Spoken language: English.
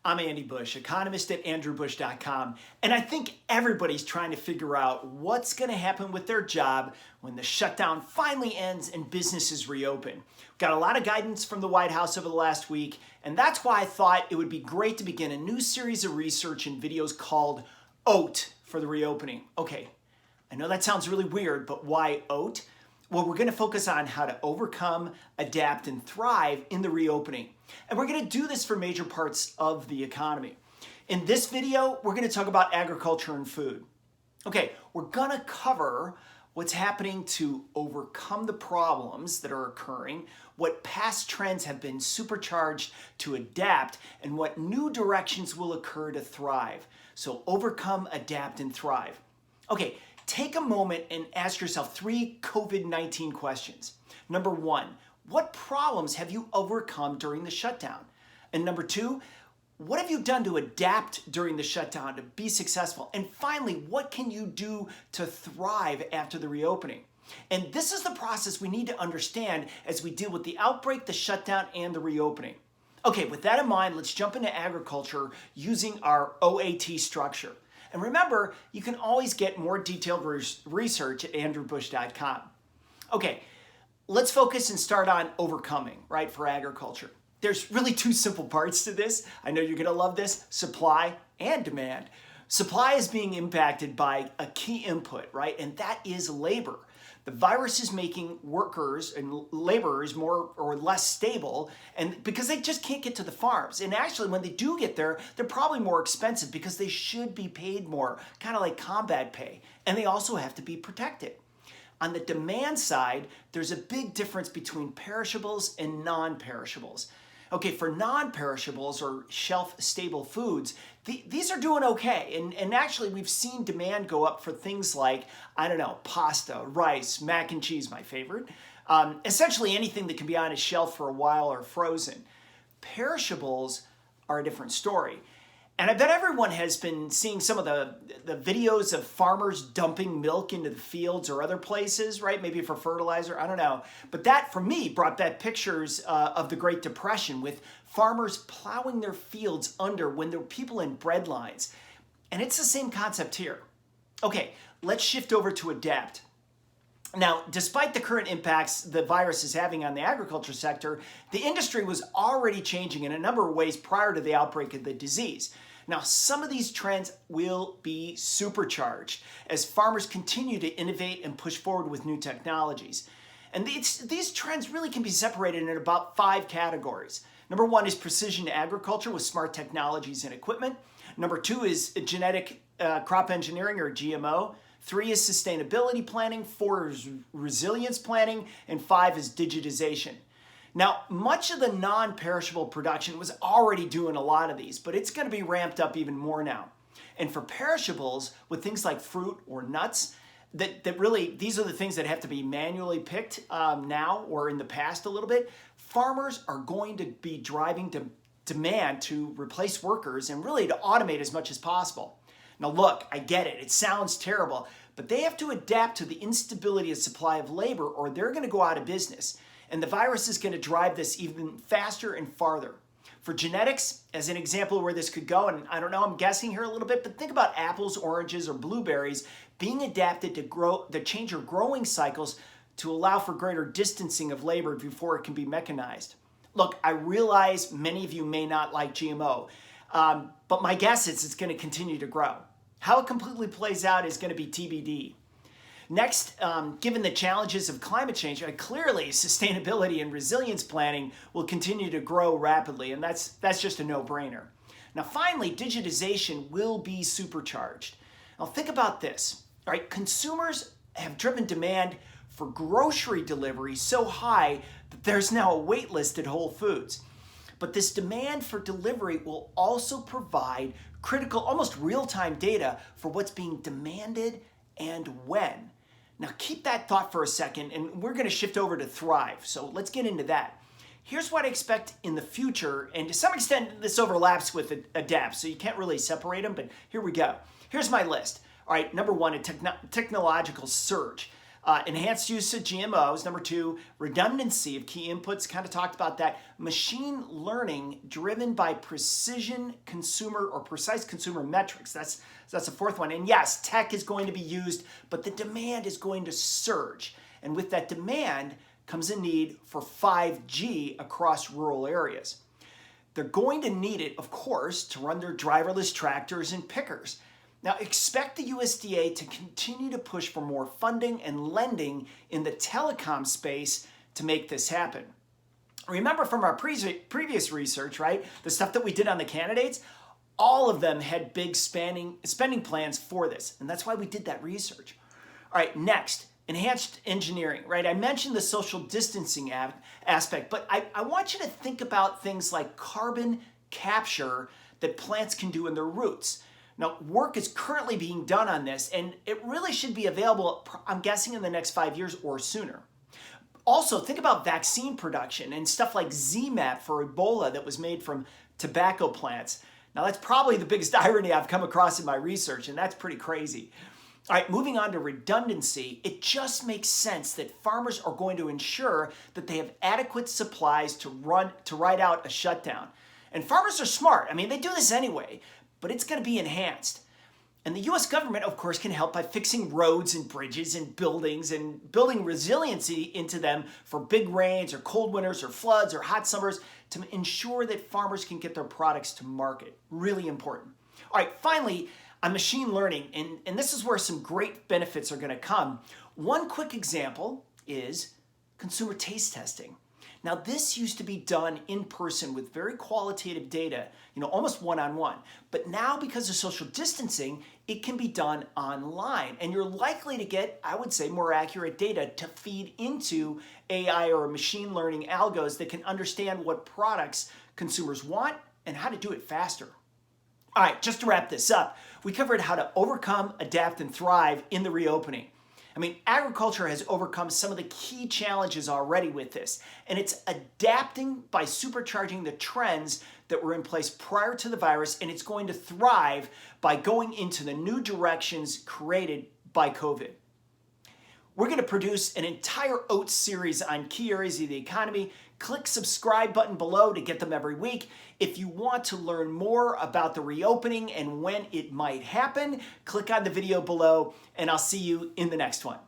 I'm Andy Bush, economist at andrewbush.com, and I think everybody's trying to figure out what's going to happen with their job when the shutdown finally ends and businesses reopen. We've got a lot of guidance from the White House over the last week, and that's why I thought it would be great to begin a new series of research and videos called O.A.T for the reopening. Okay, I know that sounds really weird, but why O.A.T? Well, we're going to focus on how to overcome, adapt, and thrive in the reopening. And we're going to do this for major parts of the economy. In this video, we're going to talk about agriculture and food. Okay, we're going to cover what's happening to overcome the problems that are occurring, what past trends have been supercharged to adapt, and what new directions will occur to thrive. So overcome, adapt, and thrive. Okay, take a moment and ask yourself 3 COVID-19 questions. Number 1, what problems have you overcome during the shutdown? And number 2, what have you done to adapt during the shutdown to be successful? And finally, what can you do to thrive after the reopening? And this is the process we need to understand as we deal with the outbreak, the shutdown, and the reopening. Okay, with that in mind, let's jump into agriculture using our O.A.T structure. And remember, you can always get more detailed research at andrewbush.com. Okay, let's focus and start on overcoming, right, for agriculture. There's really 2 simple parts to this. I know you're going to love this: supply and demand. Supply is being impacted by a key input, right, and that is labor. The virus is making workers and laborers more or less stable, and because they just can't get to the farms. And actually, when they do get there, they're probably more expensive because they should be paid more, kind of like combat pay. And they also have to be protected. On the demand side, there's a big difference between perishables and non-perishables. Okay, for non-perishables or shelf-stable foods, these are doing okay. And actually, we've seen demand go up for things like, I don't know, pasta, rice, mac and cheese, my favorite. Essentially anything that can be on a shelf for a while or frozen. Perishables are a different story. And I bet everyone has been seeing some of the videos of farmers dumping milk into the fields or other places, right? Maybe for fertilizer, I don't know. But that, for me, brought back pictures of the Great Depression with farmers plowing their fields under when there were people in bread lines. And it's the same concept here. Okay, let's shift over to adapt. Now, despite the current impacts the virus is having on the agriculture sector, the industry was already changing in a number of ways prior to the outbreak of the disease. Now, some of these trends will be supercharged as farmers continue to innovate and push forward with new technologies. And these trends really can be separated in about 5 categories. Number 1 is precision agriculture with smart technologies and equipment. Number 2 is genetic crop engineering or GMO. 3 is sustainability planning, 4 is resilience planning, and 5 is digitization. Now, much of the non-perishable production was already doing a lot of these, but it's going to be ramped up even more now. And for perishables, with things like fruit or nuts, that really, these are the things that have to be manually picked now or in the past a little bit, farmers are going to be driving demand to replace workers and really to automate as much as possible. Now look, I get it. It sounds terrible, but they have to adapt to the instability of supply of labor or they're going to go out of business. And the virus is going to drive this even faster and farther. For genetics, as an example where this could go, and I don't know, I'm guessing here a little bit, but think about apples, oranges, or blueberries being adapted to change your growing cycles to allow for greater distancing of labor before it can be mechanized. Look, I realize many of you may not like GMO, but my guess is it's going to continue to grow. How it completely plays out is going to be TBD. Next, given the challenges of climate change, clearly sustainability and resilience planning will continue to grow rapidly, and that's just a no-brainer. Now finally, digitization will be supercharged. Now think about this, all right? Consumers have driven demand for grocery delivery so high that there's now a wait list at Whole Foods. But this demand for delivery will also provide critical, almost real-time data for what's being demanded and when. Now keep that thought for a second, and we're going to shift over to thrive. So let's get into that. Here's what I expect in the future, and to some extent this overlaps with adapt, so you can't really separate them, but here we go. Here's my list. All right, number 1, a technological surge. Enhanced use of GMOs. Number 2, redundancy of key inputs. Kind of talked about that. Machine learning driven by precision consumer or precise consumer metrics. That's the 4th one. And yes, tech is going to be used, but the demand is going to surge. And with that demand comes a need for 5G across rural areas. They're going to need it, of course, to run their driverless tractors and pickers. Now, expect the USDA to continue to push for more funding and lending in the telecom space to make this happen. Remember from our previous research, right? The stuff that we did on the candidates, all of them had big spending plans for this. And that's why we did that research. All right, next, enhanced engineering, right? I mentioned the social distancing aspect, but I want you to think about things like carbon capture that plants can do in their roots. Now, work is currently being done on this, and it really should be available, I'm guessing, in the next 5 years or sooner. Also, think about vaccine production and stuff like ZMapp for Ebola that was made from tobacco plants. Now, that's probably the biggest irony I've come across in my research, and that's pretty crazy. All right, moving on to redundancy, it just makes sense that farmers are going to ensure that they have adequate supplies to ride out a shutdown. And farmers are smart. I mean, they do this anyway, but it's going to be enhanced. And the US government, of course, can help by fixing roads and bridges and buildings and building resiliency into them for big rains or cold winters or floods or hot summers to ensure that farmers can get their products to market. Really important. All right, finally, on machine learning, and this is where some great benefits are going to come. One quick example is consumer taste testing. Now, this used to be done in person with very qualitative data, almost one-on-one. But now, because of social distancing, it can be done online. And you're likely to get, I would say, more accurate data to feed into AI or machine learning algos that can understand what products consumers want and how to do it faster. All right, just to wrap this up, we covered how to overcome, adapt, and thrive in the reopening. I mean, agriculture has overcome some of the key challenges already with this, and it's adapting by supercharging the trends that were in place prior to the virus, and it's going to thrive by going into the new directions created by COVID. We're going to produce an entire O.A.T series on key areas of the economy. Click subscribe button below to get them every week. If you want to learn more about the reopening and when it might happen, click on the video below, and I'll see you in the next one.